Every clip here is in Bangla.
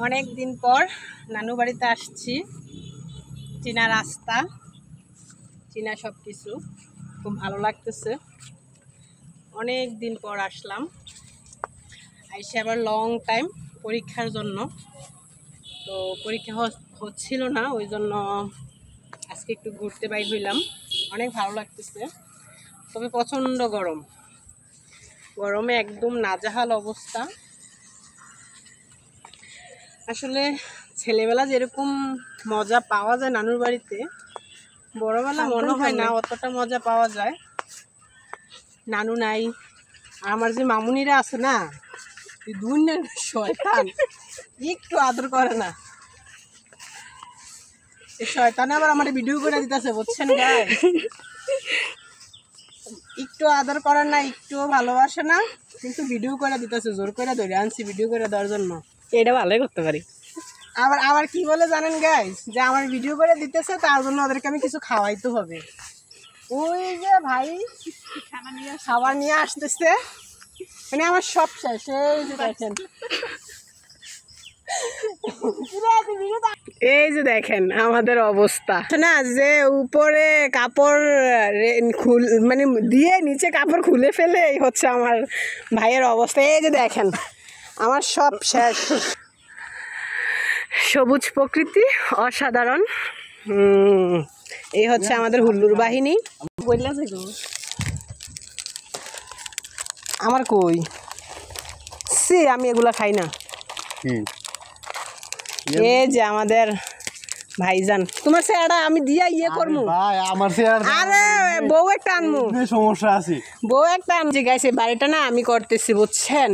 অনেক দিন পর নানু বাড়িতে আসছি। চীনা রাস্তা, চীনা সব কিছু খুব ভালো লাগতেছে। অনেক দিন পর আসলাম, আইসে আবার লং টাইম পরীক্ষার জন্য। তো পরীক্ষা হচ্ছিল না, ওই জন্য আজকে একটু ঘুরতে বাইর হইলাম। অনেক ভালো লাগতেছে, তবে প্রচণ্ড গরম, গরমে একদম নাজেহাল অবস্থা। আসলে ছেলেবেলা যেরকম মজা পাওয়া যায় নানুর বাড়িতে, বড়বেলা মনে হয় না অতটা মজা পাওয়া যায়। নানু নাই, আর আমার যে মামুনিরা আছে না, দুনিয়ার শয়তান, একটু আদর করে না। এই শয়তান আবার আমার ভিডিও করে দিতেছে, বুঝছেন গাইস? একটু আদর করে না, একটুও ভালোবাসে না, কিন্তু ভিডিও করে দিতেছে। জোর করে ধরে আনছি ভিডিও করে দেওয়ার জন্য। এটা ভালোই করতে পারি। আবার আবার কি বলে জানেন গাইস, যে আমার ভিডিও করে দিতেছে তার জন্য ওদেরকে আমি কিছু খাওয়াইতে হবে। ওই যে ভাই খাবার নিয়ে আসতেছে, মানে আমার সব শেষ। এই যে দেখেন, এই যে দেখেন আমাদের অবস্থা না, যে উপরে কাপড় মানে দিয়ে নিচে কাপড় খুলে ফেলে এই হচ্ছে আমার ভাইয়ের অবস্থা। এই যে দেখেন আমার সব শেষ। সবুজ প্রকৃতি অসাধারণ। এই হচ্ছে আমাদের হুল্লুর বাহিনী। আমার কই সে, আমি এগুলা খাই না। এই যে আমাদের ভাইজান, তোমার চেহারা আমি দিয়া ইয়ে করবো। আরে বউ একটা আনমু, সমস্যা আছে। বউ একটা আনছি গাইছে, বাড়িটা না আমি করতেছি, বুঝছেন?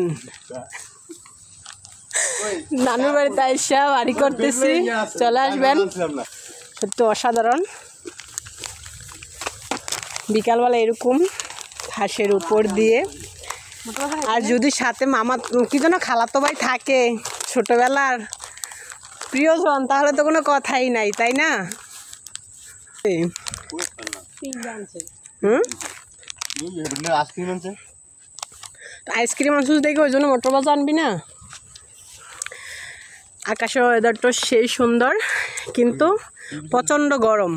নানুর বাড়িতে আইসা বাড়ি করতেছি, চলে আসবেন। সত্যি অসাধারণ। বিকালবেলা এরকম ঘাসের উপর দিয়ে, আর যদি সাথে মামা কি যেন খালাতো ভাই থাকে ছোটবেলার প্রিয়জন, তাহলে তো কোনো কথাই নাই, তাই না? আইসক্রিম আনছিস দেখি, ওই জন্য মোটর বাজার আনবি না? আকাশের ওয়েদারটা সেই সুন্দর, কিন্তু প্রচণ্ড গরম।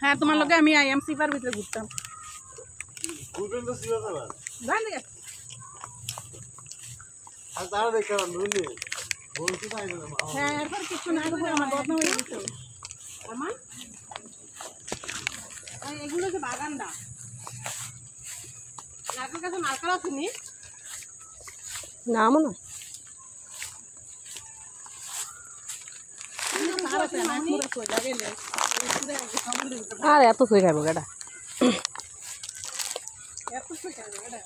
হ্যাঁ, তোমার লোকে আমি আইএম সিপার ভিতরে ঘুরতাম। হ্যাঁ, এরপর কিছু না করে আমার বদনাম হয়ে গেছে। আমার এগুলো যে বাগানটা, আপনার কাছে নারকেল আসেনি না? মনে হয় আর এত সই খাবো এটা, এত সই খাবো এটা।